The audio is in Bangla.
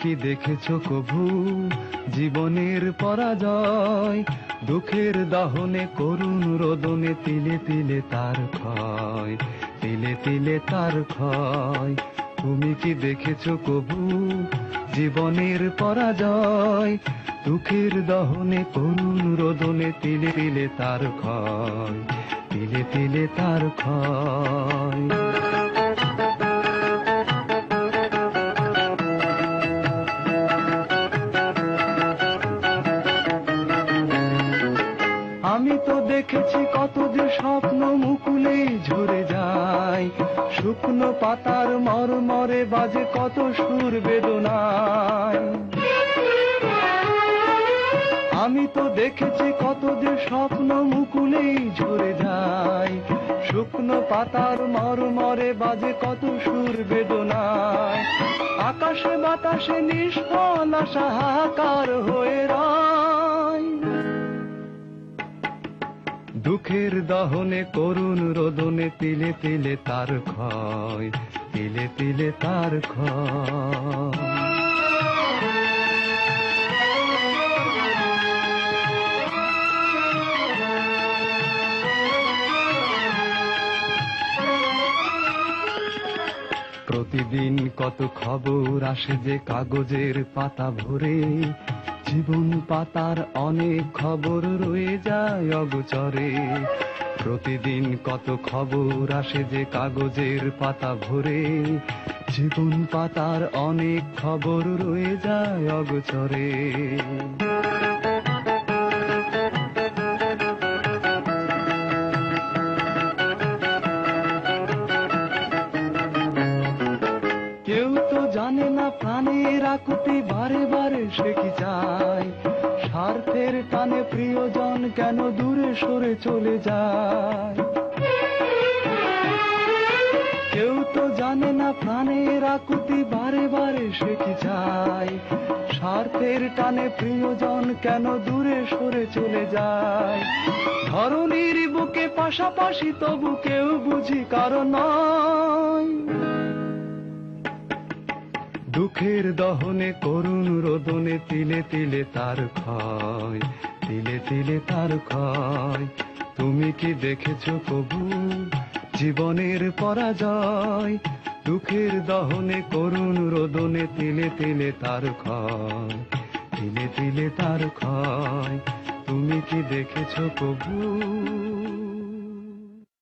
কি দেখেছো কভু জীবনের পরাজয়? দুঃখের দহনে করুণ রোদনে তিলে তিলে তার ক্ষয়, তিলে তিলে তার ক্ষয়। তুমি কি দেখেছো কভু জীবনের পরাজয়? দুঃখের দহনে করুণ রোদনে তিলে তিলে তার ক্ষয়, তিলে তিলে তার ক্ষয়। আমি তো দেখেছি কত যে স্বপ্ন মুকুলে ঝরে যায়, শুকনো পাতার মরমরে বাজে কত সুর বেদনায়। আমি তো দেখেছি কত যে স্বপ্ন মুকুলে ঝরে যায়, শুকনো পাতার মরমরে বাজে কত সুর বেদনায়। আকাশে বাতাসে নিষ্ফল আশা হাহাকার হয়ে রয়, দুঃখের দহনে করুণ রোদনে তিলে তিলে তার ক্ষয়, তিলে তিলে তার ক্ষয়। প্রতিদিন কত খবর আসে যে কাগজের পাতা ভরে, জীবন পাতার অনেক খবর রয়ে যায় অগোচরে। প্রতিদিন কত খবর আসে যে কাগজের পাতা ভরে, জীবন পাতার অনেক খবর রয়ে যায় অগোচরে। কেউ তো জানে না প্রাণের আকুতি বারে বারে সে কি চায়, স্বার্থের টানে প্রিয়জন কেন দূরে সরে চলে যায়। কেউ তো জানে না প্রাণের আকুতি বারে বারে সে কি চায়, স্বার্থের টানে প্রিয়জন কেন দূরে সরে চলে যায়। ধরনীর বুকে পাশাপাশি তবু কেউ বুঝি কারণ নয়, দুঃখের দহনে করুণ রোদনে তিলে তিলে তার ক্ষয়, তিলে তিলে তার ক্ষয়। তুমি কি দেখেছো কভু জীবনের পরাজয়? দুঃখের দহনে করুণ রোদনে তিলে তিলে তার ক্ষয়, তিলে তিলে তার ক্ষয়। তুমি কি দেখেছো কভু?